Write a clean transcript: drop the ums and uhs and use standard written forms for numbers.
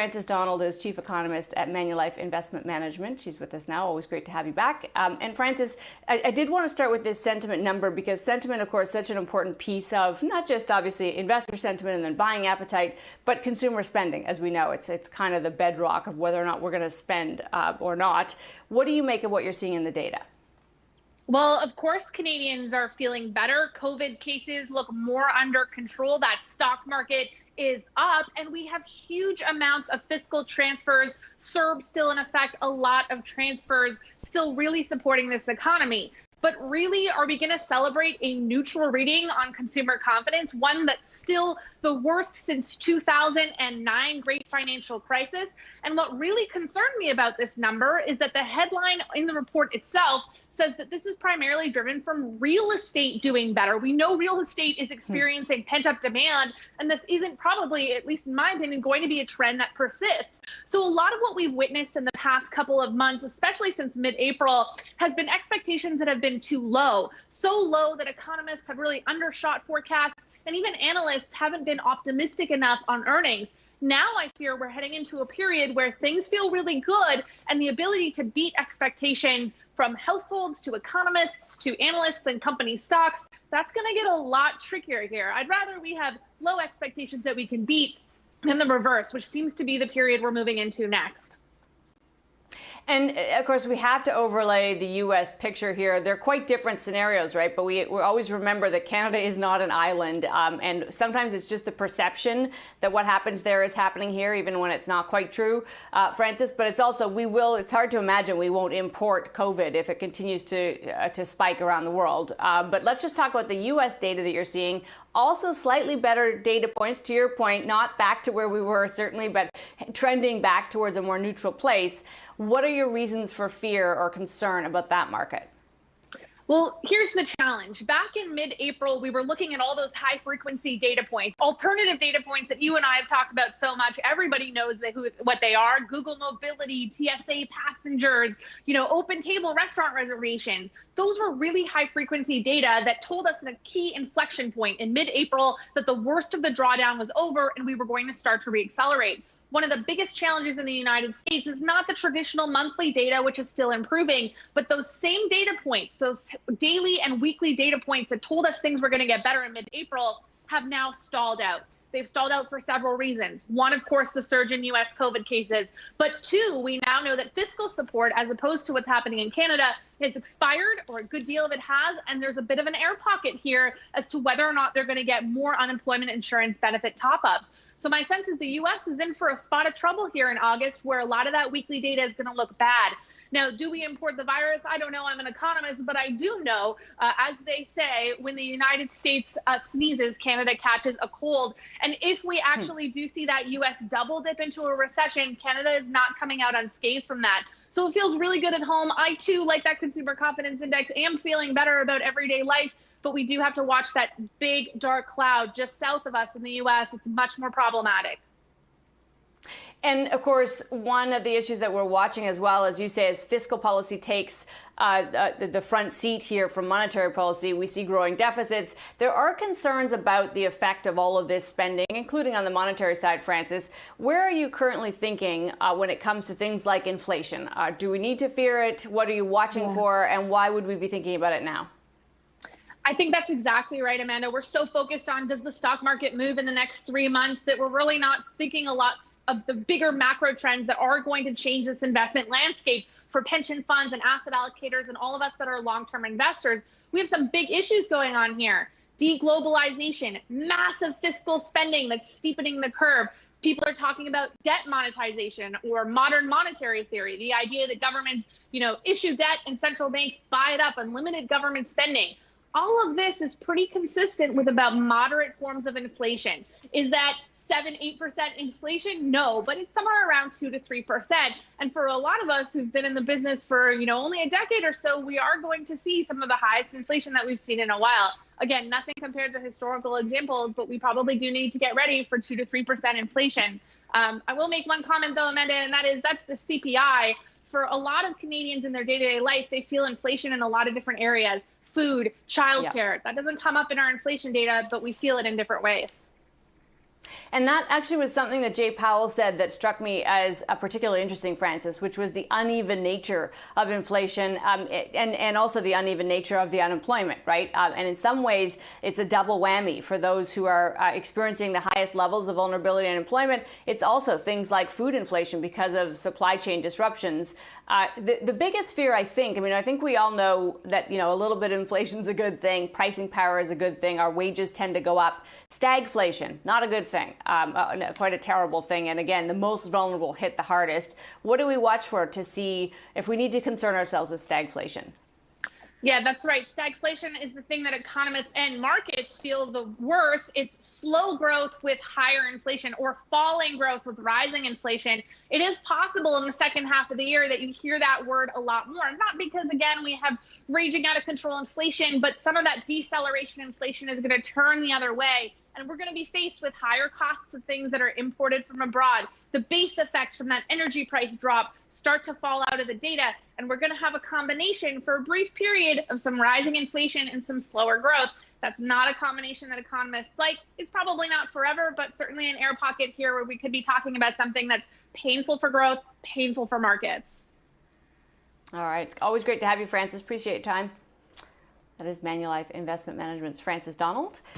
Frances Donald is chief economist at Manulife Investment Management. She's with us now. Always great to have you back. And Frances, I did want to start with this sentiment number because sentiment, of course, is such an important piece of not just obviously investor sentiment and then buying appetite, but consumer spending. As we know, it's kind of the bedrock of whether or not we're going to spend or not. What do you make of what you're seeing in the data? Well, of course, Canadians are feeling better. COVID cases look more under control. That stock market is up, and we have huge amounts of fiscal transfers, CERB still in effect, a lot of transfers still really supporting this economy. But really, are we going to celebrate a neutral reading on consumer confidence, one that's still the worst since 2009, great financial crisis? And what really concerned me about this number is that the headline in the report itself says that this is primarily driven from real estate doing better. We know real estate is experiencing pent-up demand, and this isn't probably, at least in my opinion, going to be a trend that persists. So a lot of what we've witnessed in the past couple of months, especially since mid-April, has been expectations that have been too low, so low that economists have really undershot forecasts, and even analysts haven't been optimistic enough on earnings. Now I fear we're heading into a period where things feel really good, and the ability to beat expectations from households to economists to analysts and company stocks, that's going to get a lot trickier here. I'd rather we have low expectations that we can beat than the reverse, which seems to be the period we're moving into next. And of course, we have to overlay the U.S. picture here. They're quite different scenarios, right? But we always remember that Canada is not an island. And sometimes it's just the perception that what happens there is happening here, even when it's not quite true, Frances. But it's also, it's hard to imagine we won't import COVID if it continues to spike around the world. But let's just talk about the U.S. data that you're seeing. Also slightly better data points, to your point, not back to where we were certainly, but trending back towards a more neutral place. What are your reasons for fear or concern about that market? Well, here's the challenge. Back in mid-April, we were looking at all those high-frequency data points, alternative data points that you and I have talked about so much. Everybody knows what they are: Google Mobility, TSA passengers, open table restaurant reservations. Those were really high-frequency data that told us at a key inflection point in mid-April that the worst of the drawdown was over and we were going to start to reaccelerate. One of the biggest challenges in the United States is not the traditional monthly data, which is still improving, but those same data points, those daily and weekly data points that told us things were going to get better in mid-April, have now stalled out. They've stalled out for several reasons. One, of course, the surge in U.S. COVID cases. But two, we now know that fiscal support, as opposed to what's happening in Canada, has expired, or a good deal of it has, and there's a bit of an air pocket here as to whether or not they're going to get more unemployment insurance benefit top-ups. So my sense is the U.S. is in for a spot of trouble here in August, where a lot of that weekly data is going to look bad. Now, do we import the virus? I don't know. I'm an economist, but I do know, as they say, when the United States sneezes, Canada catches a cold. And if we actually do see that U.S. double dip into a recession, Canada is not coming out unscathed from that. So it feels really good at home. I, too, like that consumer confidence index, am feeling better about everyday life. But we do have to watch that big, dark cloud just south of us in the U.S. It's much more problematic. And of course, one of the issues that we're watching as well, as you say, as fiscal policy takes the front seat here from monetary policy, we see growing deficits. There are concerns about the effect of all of this spending, including on the monetary side, Frances. Where are you currently thinking when it comes to things like inflation? Do we need to fear it? What are you watching for? And why would we be thinking about it now? I think that's exactly right, Amanda. We're so focused on does the stock market move in the next 3 months that we're really not thinking a lot of the bigger macro trends that are going to change this investment landscape for pension funds and asset allocators and all of us that are long-term investors. We have some big issues going on here. Deglobalization, massive fiscal spending that's steepening the curve. People are talking about debt monetization or modern monetary theory, the idea that governments, issue debt and central banks buy it up, unlimited government spending. All of this is pretty consistent with about moderate forms of inflation. Is that 7-8% inflation? No, but it's somewhere around 2 to 3%. And for a lot of us who've been in the business for only a decade or so, we are going to see some of the highest inflation that we've seen in a while. Again, nothing compared to historical examples, but we probably do need to get ready for 2 to 3% inflation. I will make one comment though, Amanda, and that's the CPI. For a lot of Canadians in their day-to-day life, they feel inflation in a lot of different areas. Food, childcare. That doesn't come up in our inflation data, but we feel it in different ways. And that actually was something that Jay Powell said that struck me as particularly interesting, Francis, which was the uneven nature of inflation and also the uneven nature of the unemployment, right? And in some ways, it's a double whammy for those who are experiencing the highest levels of vulnerability and unemployment. It's also things like food inflation because of supply chain disruptions. The biggest fear, I think we all know that, a little bit of inflation is a good thing. Pricing power is a good thing. Our wages tend to go up. Stagflation, not a good thing, quite a terrible thing. And again, the most vulnerable hit the hardest. What do we watch for to see if we need to concern ourselves with stagflation? Yeah, that's right. Stagflation is the thing that economists and markets feel the worst. It's slow growth with higher inflation or falling growth with rising inflation. It is possible in the second half of the year that you hear that word a lot more, not because, again, we have raging out of control inflation, but some of that deceleration inflation is going to turn the other way. And we're going to be faced with higher costs of things that are imported from abroad. The base effects from that energy price drop start to fall out of the data. And we're going to have a combination for a brief period of some rising inflation and some slower growth. That's not a combination that economists like. It's probably not forever, but certainly an air pocket here where we could be talking about something that's painful for growth, painful for markets. All right. Always great to have you, Francis. Appreciate your time. That is Manulife Investment Management's Francis Donald.